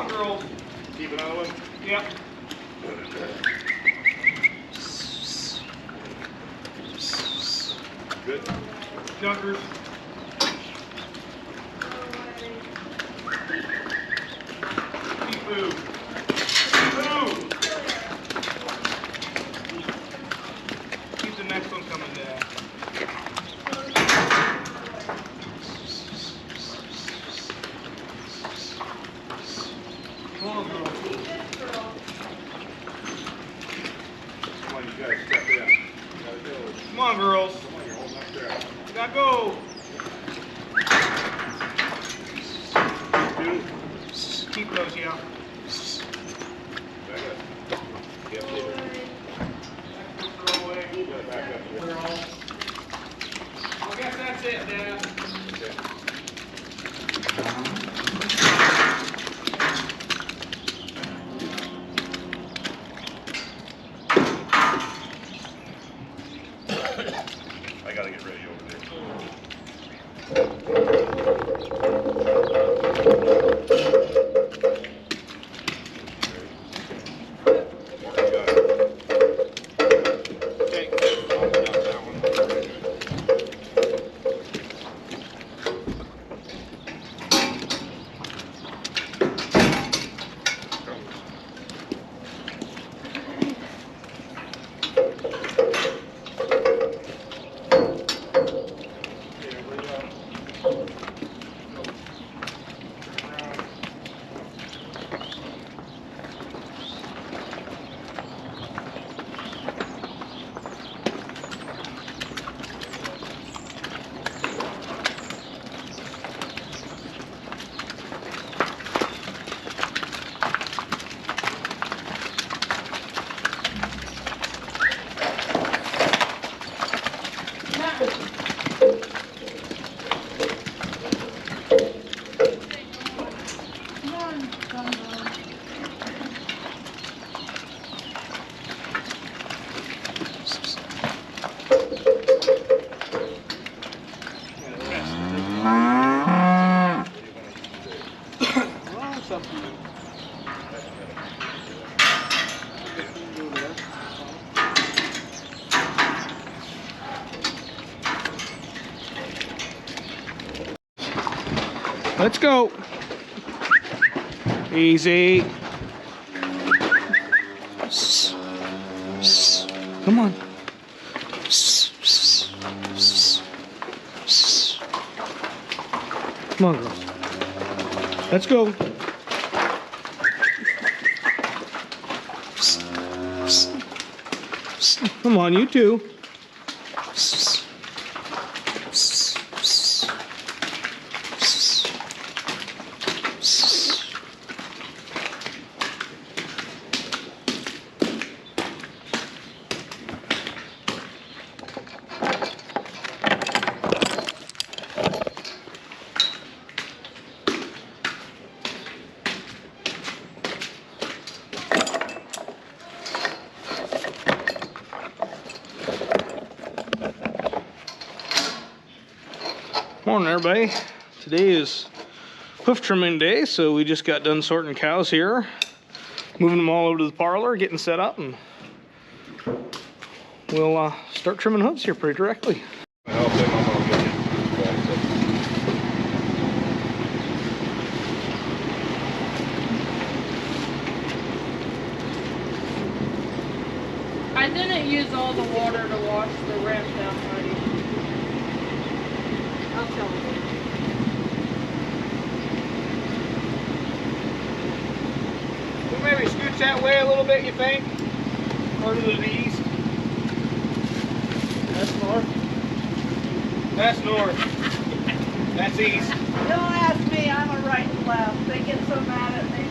on, girls. Keep another one? Yep. Good. Junkers. Keep move. Move. Keep the next one coming down. Come on, girl. Come on, you guys, step in. You gotta go. Come on, girls. Come on, you're holding up there. You gotta go. Two. Keep those, yeah. Back up. Yep, leave it. Throw away. You gotta back up. They're all. I guess that's it, Dad. Okay. I gotta get ready over there. Okay. Let's go. Easy. Come on. Come on, girls. Let's go. Come on, you two. Morning, everybody. Today is hoof trimming day, so we just got done sorting cows here, moving them all over to the parlor, getting set up, and we'll start trimming hooves here pretty directly. I didn't use all the water to wash the ramp down, buddy. I'll tell you. We'll maybe scooch that way a little bit, you think? Or to the east? That's north. That's north. That's east. Don't ask me, I'm a right and left. They get so mad at me.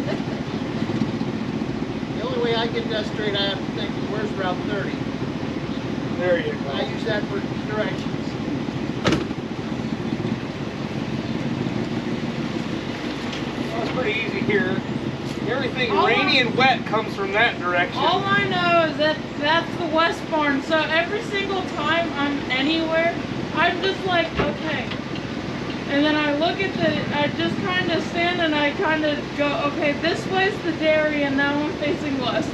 The only way I get that straight, I have to think, where's Route 30? There you go. I use that for directions. Well, it's pretty easy here. Everything All rainy and wet comes from that direction. All I know is that that's the west barn, so every single time I'm anywhere, I'm just like, okay, And then I look at I just kind of stand and I kind of go, okay, this way's the dairy and now I'm facing west.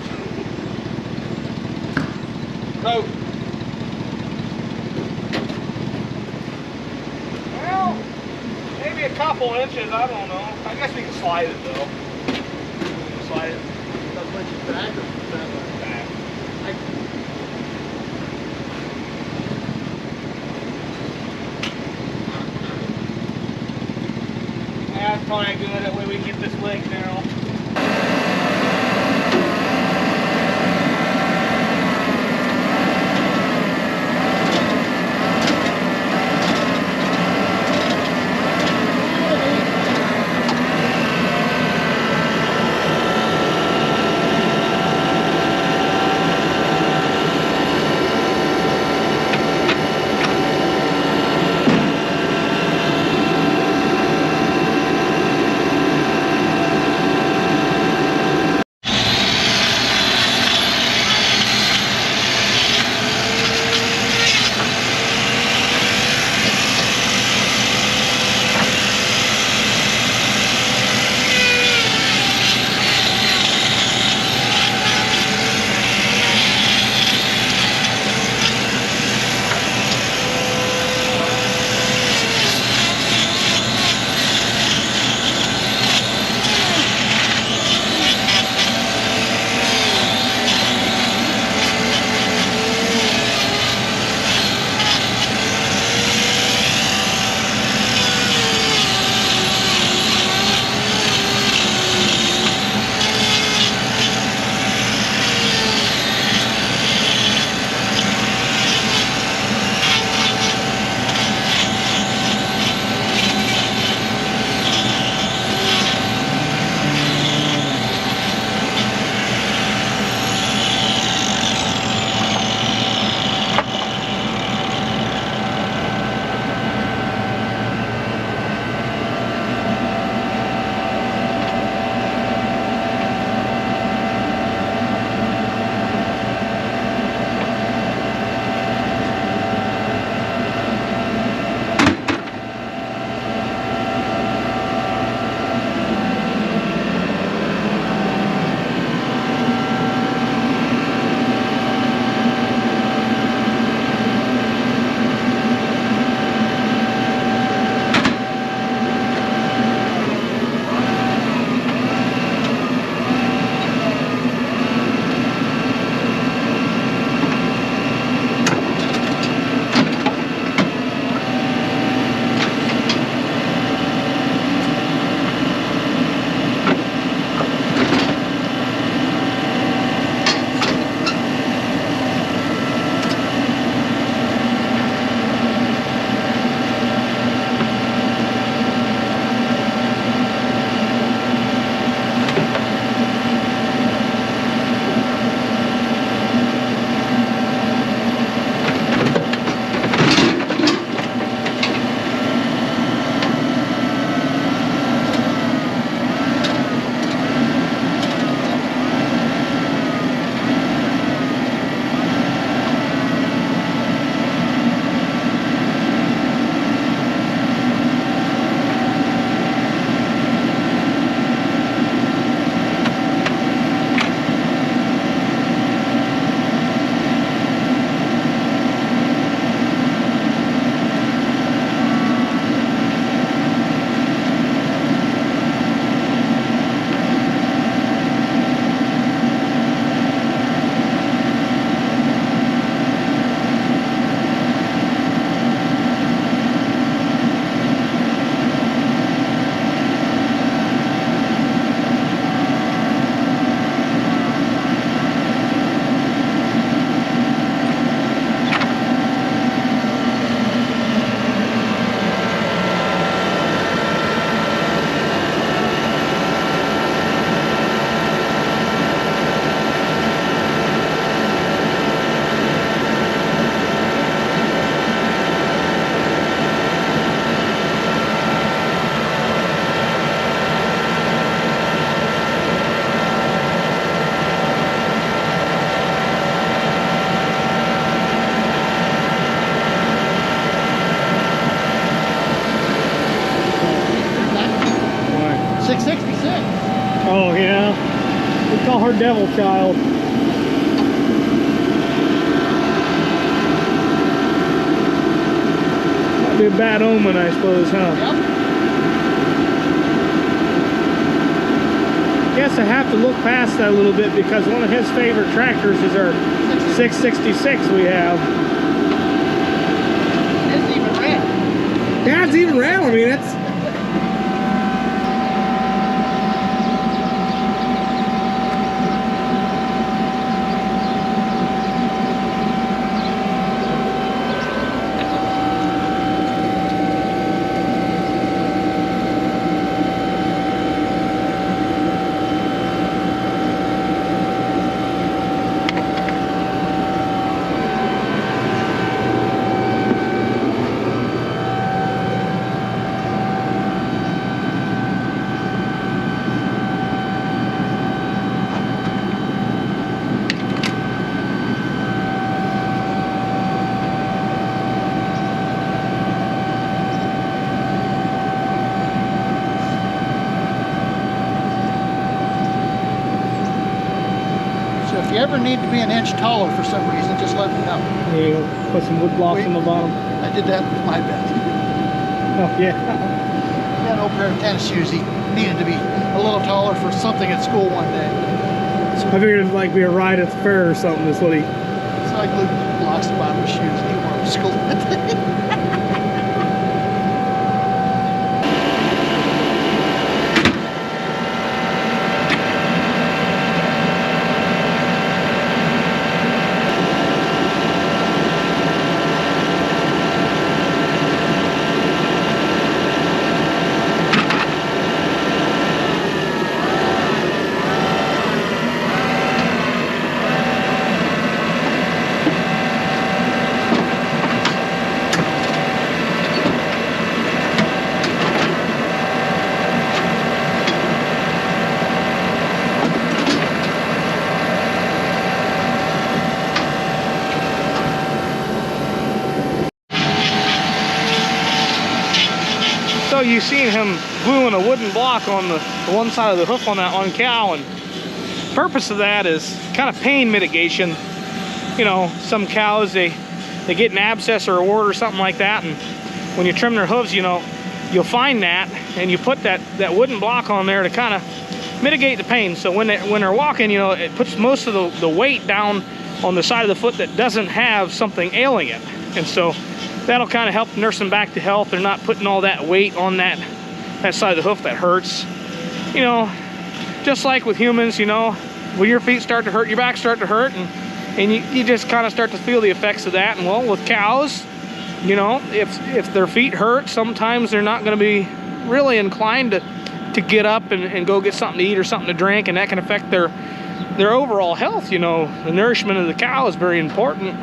Oh. Well, maybe a couple inches, I don't know. I guess we can slide it though. We can slide it. That much back or that much Back. Yeah, that's probably good. That way we can get this leg narrow. 666. Oh, yeah. We call her Devil Child. Might be a bad omen, I suppose, huh? Yep. Guess I have to look past that a little bit because one of his favorite tractors is our 666 we have. It's even red. Yeah, it's even red. I mean, it's... So if you ever need to be an inch taller for some reason, just let me know. You put some wood blocks on the bottom. I did that with my bed. Oh, yeah. I had an old pair of tennis shoes. He needed to be a little taller for something at school one day. I figured it'd like be a ride at the fair or something. That's what he... So I glued blocks to the bottom of his shoes and he wore them to school. So you've seen him gluing a wooden block on the one side of the hoof on that one cow, and the purpose of that is kind of pain mitigation. You know, some cows, they get an abscess or a wart or something like that, and when you trim their hooves, you know, you'll find that, and you put that wooden block on there to kind of mitigate the pain. So when they're walking, you know, it puts most of the weight down on the side of the foot that doesn't have something ailing it, and so that'll kind of help nurse them back to health. They're not putting all that weight on that side of the hoof that hurts. You know, just like with humans, you know, when your feet start to hurt, your back start to hurt, and you just kind of start to feel the effects of that. And well, with cows, you know, if their feet hurt, sometimes they're not going to be really inclined to get up and go get something to eat or something to drink, and that can affect their overall health. You know, the nourishment of the cow is very important.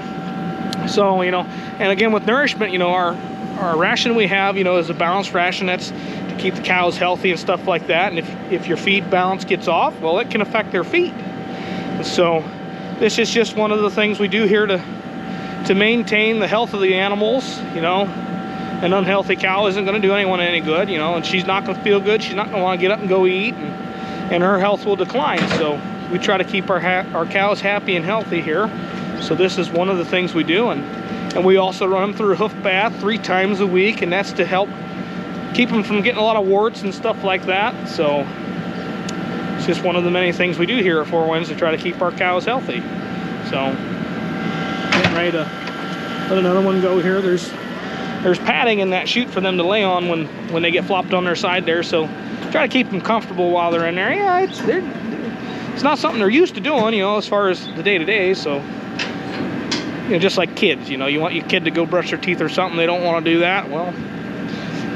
So, you know, and again with nourishment, you know, our ration we have, you know, is a balanced ration. That's to keep the cows healthy and stuff like that. And if your feed balance gets off, well, it can affect their feet. So this is just one of the things we do here to maintain the health of the animals. You know, an unhealthy cow isn't going to do anyone any good, you know, and she's not going to feel good. She's not going to want to get up and go eat, and her health will decline. So we try to keep our cows happy and healthy here. So this is one of the things we do, and we also run them through a hoof bath 3 times a week, and that's to help keep them from getting a lot of warts and stuff like that. So it's just one of the many things we do here at Four Winds to try to keep our cows healthy. So getting ready to let another one go here. There's padding in that chute for them to lay on when they get flopped on their side there. So try to keep them comfortable while they're in there. Yeah, it's not something they're used to doing, you know, as far as the day-to-day. So, you know, just like kids, you know, you want your kid to go brush their teeth or something, they don't want to do that. Well,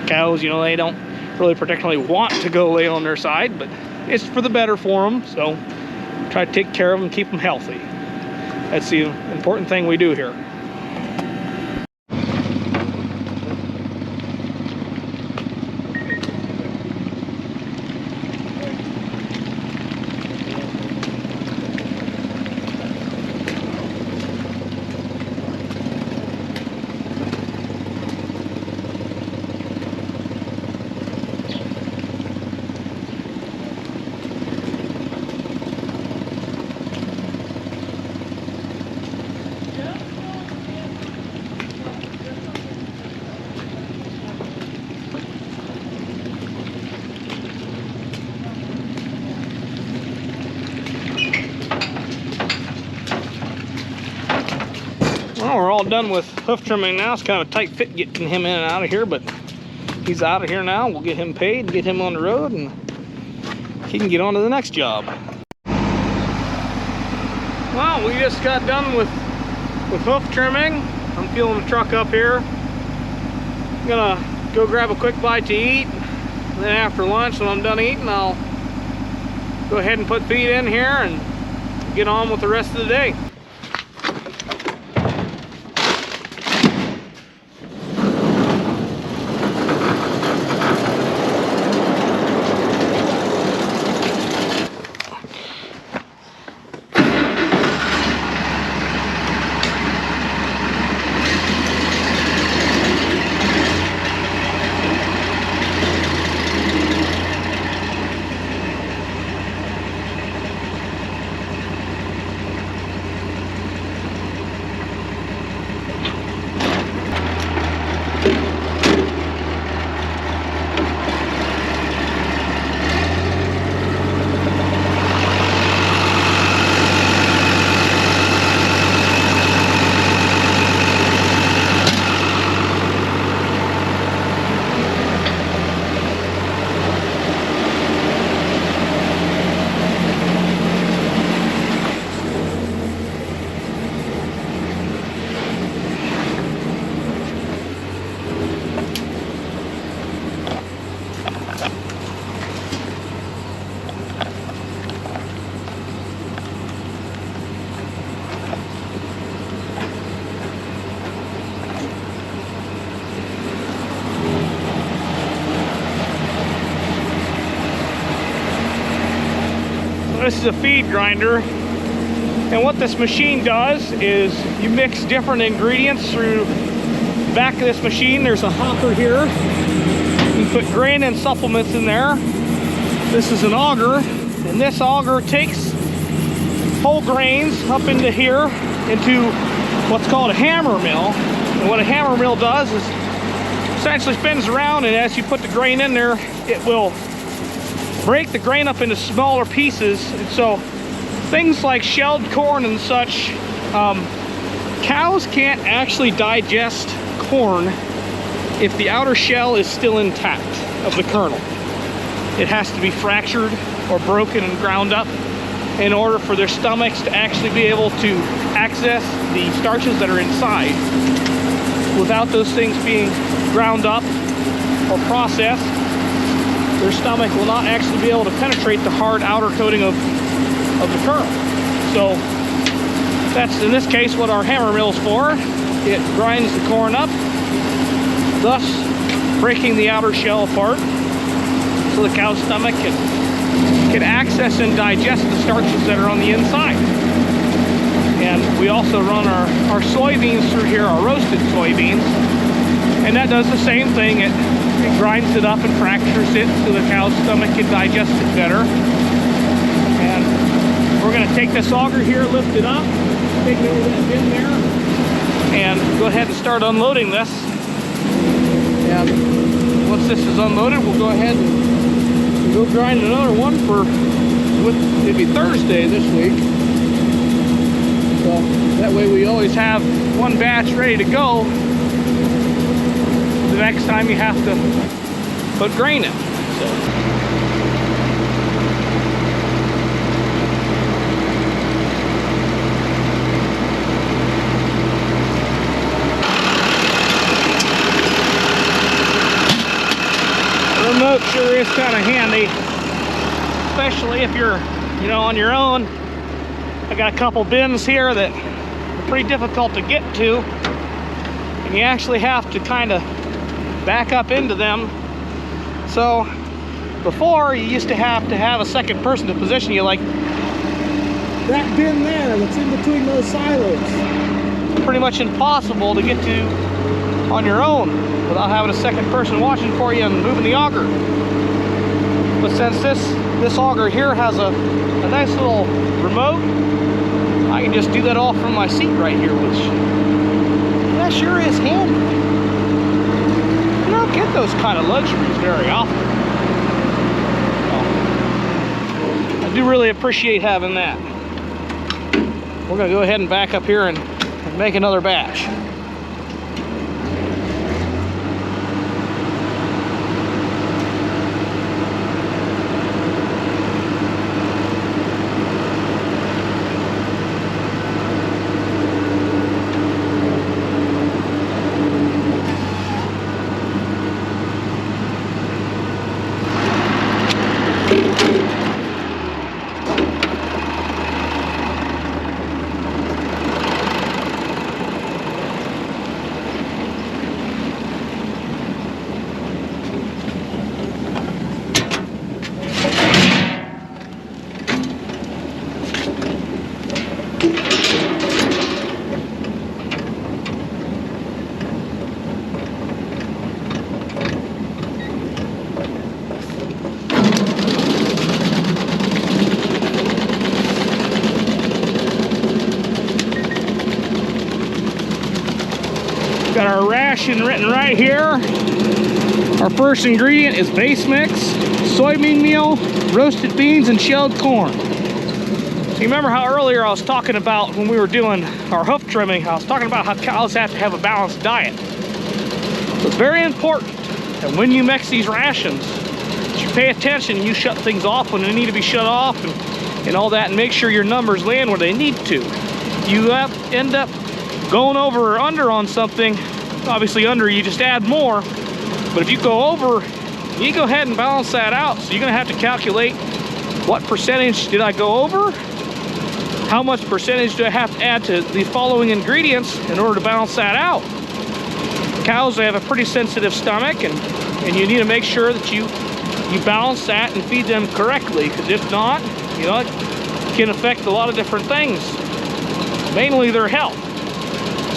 cows, you know, they don't really particularly want to go lay on their side, but it's for the better for them. So try to take care of them, keep them healthy. That's the important thing we do here. all done with hoof trimming now. It's kind of a tight fit getting him in and out of here, but he's out of here now. We'll get him paid, get him on the road, and he can get on to the next job. Well, we just got done with hoof trimming. I'm fueling the truck up here. I'm gonna go grab a quick bite to eat. And then after lunch, when I'm done eating, I'll go ahead and put feed in here and get on with the rest of the day. This is a feed grinder, and what this machine does is you mix different ingredients through the back of this machine. There's a hopper here. You put grain and supplements in there. This is an auger, and this auger takes whole grains up into here into what's called a hammer mill. And what a hammer mill does is essentially spins around, and as you put the grain in there, it will break the grain up into smaller pieces. And so things like shelled corn and such, cows can't actually digest corn if the outer shell is still intact of the kernel. It has to be fractured or broken and ground up in order for their stomachs to actually be able to access the starches that are inside. Without those things being ground up or processed, their stomach will not actually be able to penetrate the hard outer coating of the kernel. So that's, in this case, what our hammer mill is for. It grinds the corn up, thus breaking the outer shell apart so the cow's stomach can access and digest the starches that are on the inside. And we also run our soybeans through here, our roasted soybeans, and that does the same thing. It grinds it up and fractures it so the cow's stomach can digest it better. And we're going to take this auger here, lift it up, take it over that bin there, and go ahead and start unloading this. And once this is unloaded, we'll go ahead and go grind another one for, it'd be Thursday this week. So that way we always have one batch ready to go the next time you have to put grain in. The remote sure is kind of handy, especially if you're, on your own. I got a couple bins here that are pretty difficult to get to, and you actually have to kind of back up into them. So before, you used to have a second person to position you, like that bin there that's in between those silos. Pretty much impossible to get to on your own without having a second person watching for you and moving the auger. But since this auger here has a nice little remote, I can just do that all from my seat right here, which that sure is handy. You don't get those kind of luxuries very often. So, I do really appreciate having that. We're going to go ahead and back up here and make another batch. Got our ration written right here. Our first ingredient is base mix, soybean meal, roasted beans, and shelled corn. You remember how earlier I was talking about when we were doing our hoof trimming, I was talking about how cows have to have a balanced diet. So it's very important that when you mix these rations, that you pay attention and you shut things off when they need to be shut off and all that, and make sure your numbers land where they need to. You end up going over or under on something. Obviously under, you just add more, but if you go over, you go ahead and balance that out. So you're gonna have to calculate what percentage did I go over, how much percentage do I have to add to the following ingredients in order to balance that out. Cows, they have a pretty sensitive stomach, and you need to make sure that you balance that and feed them correctly, because if not, you know, it can affect a lot of different things, mainly their health.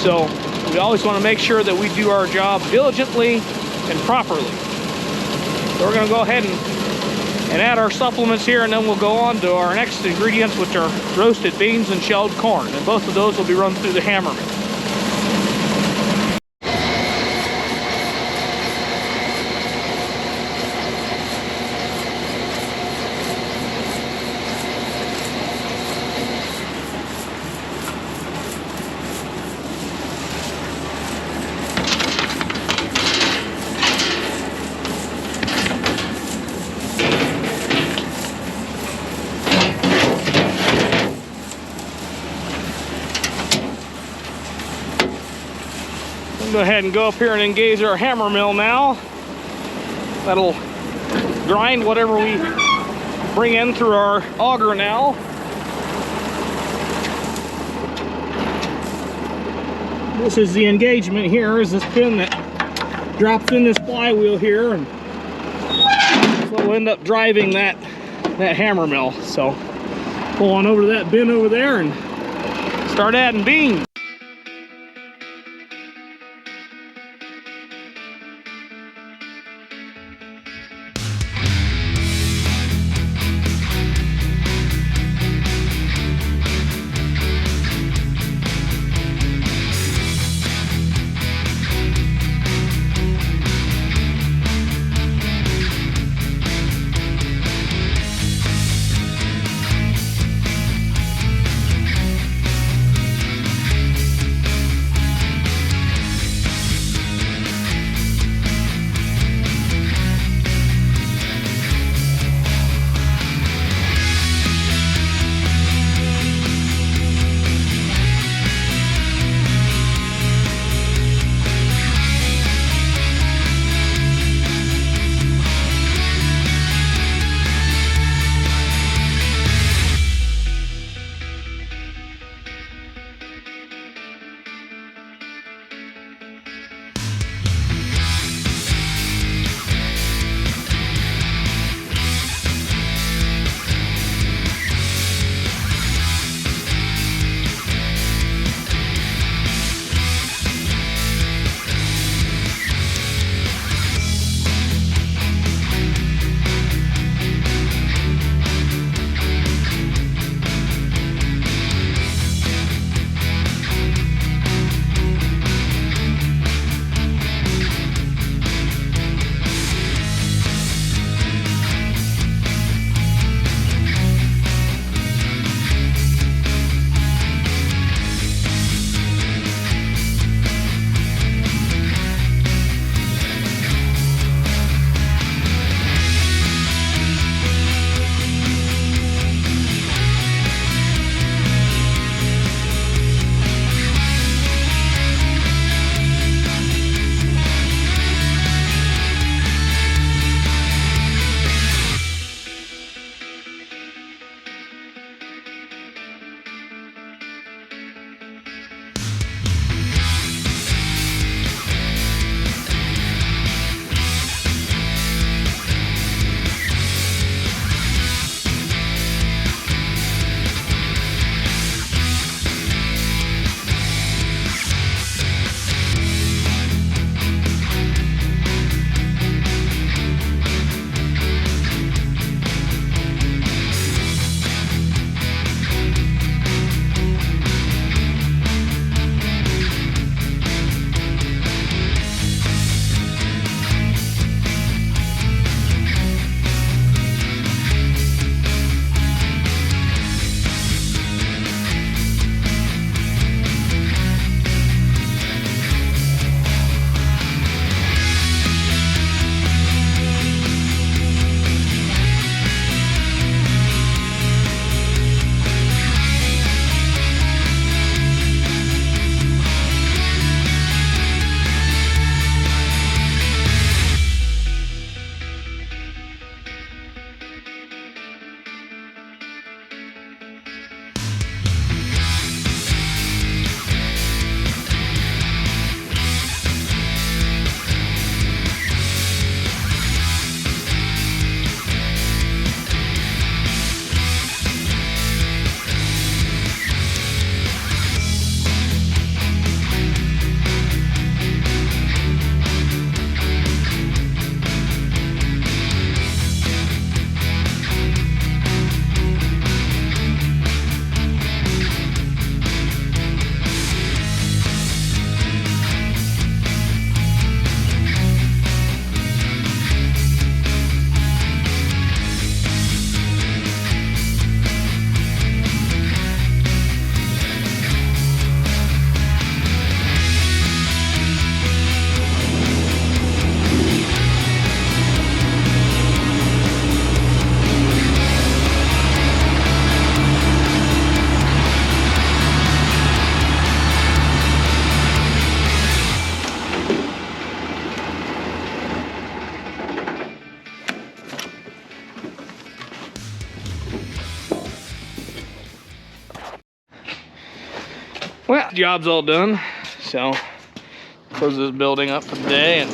So we always want to make sure that we do our job diligently and properly. So we're going to go ahead and add our supplements here, and then we'll go on to our next ingredients, which are roasted beans and shelled corn. And both of those will be run through the hammer mill. Go ahead and go up here and engage our hammer mill now. That'll grind whatever we bring in through our auger now. This is the engagement here, is this pin that drops in this flywheel here, and so we'll end up driving that hammer mill. So pull on over to that bin over there and start adding beans. back job's all done. So close this building up for the day, and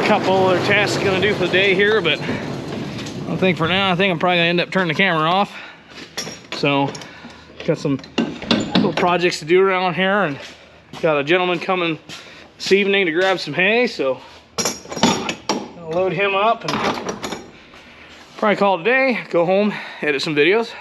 a couple other tasks gonna do for the day here, but I think for now, I think I'm probably gonna end up turning the camera off. So got some little projects to do around here, and got a gentleman coming this evening to grab some hay, so I'll load him up and probably call it a day, go home, edit some videos.